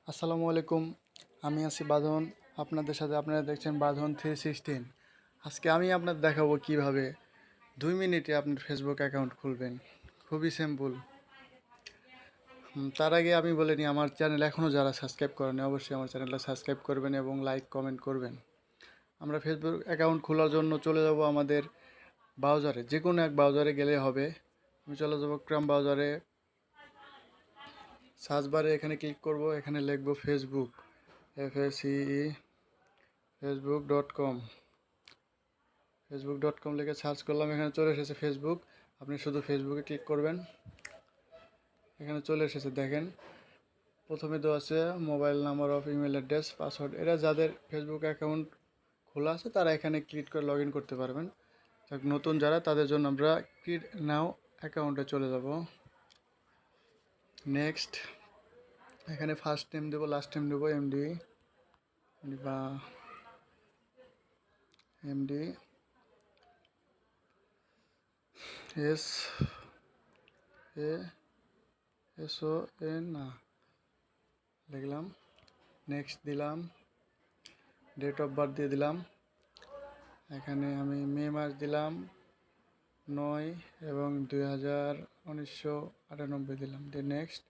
আসসালামু আলাইকুম। আমি আছি বাঁধন। আপনাদের সাথে আপনারা দেখছেন বাঁধন 316। আজকে আমি আপনাদের দেখাবো কিভাবে 2 মিনিটে আপনার ফেসবুক অ্যাকাউন্ট খুলবেন। খুবই সিম্পল। তার আগে আমি বলে নিই, আমার চ্যানেল এখনও যারা সাবস্ক্রাইব করেনি অবশ্যই আমার চ্যানেলটা সাবস্ক্রাইব করবেন এবং লাইক কমেন্ট করবেন। আমরা ফেসবুক অ্যাকাউন্ট খোলার জন্য চলে যাব আমাদের ব্রাউজারে, যে কোনো এক ব্রাউজারে গেলে হবে। আমি চলে যাব ক্রোম ব্রাউজারে। সার্চ বারে এখানে ক্লিক করব, এখানে লিখব ফেসবুক, FACE facebook.com। facebook.com লিখে সার্চ করলাম, এখানে চলে এসেছে ফেসবুক। আপনি শুধু ফেসবুকে ক্লিক করবেন। এখানে চলে এসেছে, দেখেন প্রথমে দেওয়া আছে mobile number of email address password. এরা যাদের ফেসবুক অ্যাকাউন্ট খোলা আছে তারা এখানে ক্লিক করে লগ ইন করতে পারবেন। নতুন যারা, তাদের জন্য আমরা ক্রিয়েট নাও অ্যাকাউন্টে চলে যাব। নেক্সট, এখানে ফার্স্ট নেম দেবো, লাস্ট নেম দেবো এমডি বা এমডি SON লিখলাম। নেক্সট দিলাম, ডেট অফ বার্থ দিয়ে দিলাম। এখানে আমি মে মাস দিলাম 9 এবং 1998 দিলাম। দিয়ে নেক্সট,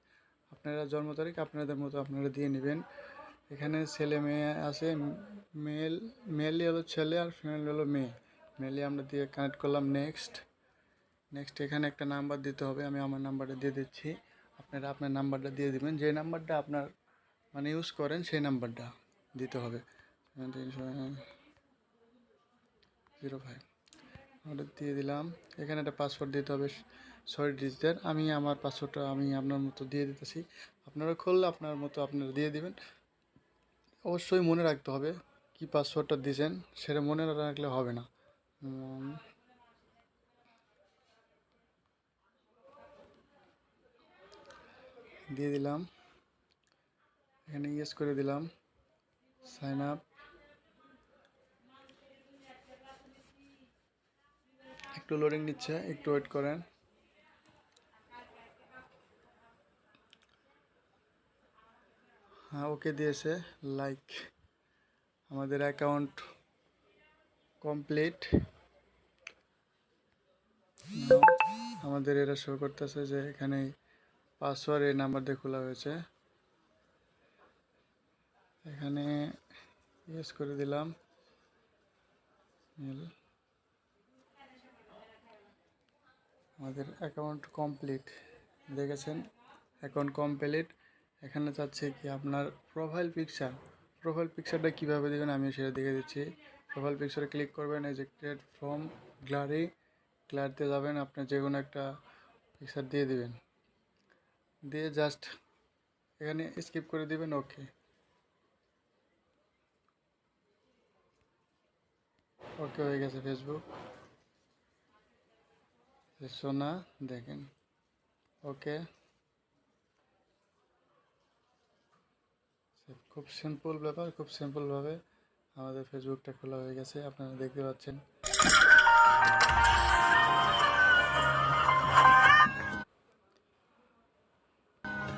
আপনারা জন্ম তারিখ আপনাদের মতো আপনারা দিয়ে নেবেন। এখানে ছেলে মেয়ে আছে, মেলই হলো ছেলে আর ফিমেল হলো মেয়ে। মেলে আমরা দিয়ে কানেক্ট করলাম। নেক্সট এখানে একটা নাম্বার দিতে হবে, আমি আমার নাম্বারটা দিয়ে দিচ্ছি। আপনারা আপনার নাম্বারটা দিয়ে দিবেন, যে নাম্বারটা আপনার ইউজ করেন সেই নাম্বারটা দিতে হবে। 0305 ওটা দিয়ে দিলাম। এখানে একটা পাসওয়ার্ড দিতে হবে 6 ডিজিটের। আমি আমার পাসওয়ার্ডটা আমি আপনার মতো দিয়ে দিতেছি। আপনারা খুললে আপনার মতো আপনারা দিয়ে দিবেন। অবশ্যই মনে রাখতে হবে কি পাসওয়ার্ডটা দিয়েছেন, সেটা মনে না রাখলে হবে না। দিয়ে দিলাম, এখানে ইয়েস করে দিলাম, সাইন আপ। একটু লোডিং নিচ্ছে, একটু ওয়েট করেন। হ্যাঁ, ওকে দিয়েছে। লাইক, আমাদের অ্যাকাউন্ট কমপ্লিট। আমাদের এরা শো করতেছে যে এখানে পাসওয়ার্ড এই নাম্বার দিয়ে খোলা হয়েছে। এখানে ইয়েস করে দিলাম, আমাদের অ্যাকাউন্ট কমপ্লিট। দেখেছেন অ্যাকাউন্ট কমপ্লিট। এখানে চাচ্ছে কি আপনার প্রোফাইল পিকচারটা কীভাবে দেবেন আমি সেটা দেখে দিচ্ছি। প্রোফাইল পিকচারে ক্লিক করবেন, এই যে ক্রিয়েট ফ্রম গ্যালারিতে যাবেন, আপনার যে কোনো একটা পিকচার দিয়ে দিবেন। দিয়ে জাস্ট এখানে স্কিপ করে দিবেন। ওকে হয়ে গেছে ফেসবুক। সোনা দেখেন, ওকে। খুব সিম্পল ব্যাপার, খুব সিম্পলভাবে আমাদের ফেসবুকটা খোলা হয়ে গেছে, আপনারা দেখতে পাচ্ছেন।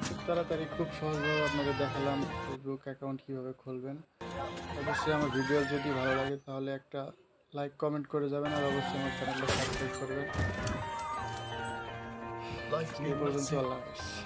খুব তাড়াতাড়ি, খুব সহজভাবে আপনাদের দেখালাম ফেসবুক অ্যাকাউন্ট কীভাবে খুলবেন। অবশ্যই আমার ভিডিও যদি ভালো লাগে তাহলে একটা লাইক কমেন্ট করে যাবেন, আর অবশ্যই আমার চ্যানেলটা সাবস্ক্রাইব করবেন। এই পর্যন্ত, আল্লাহ হাফেজ।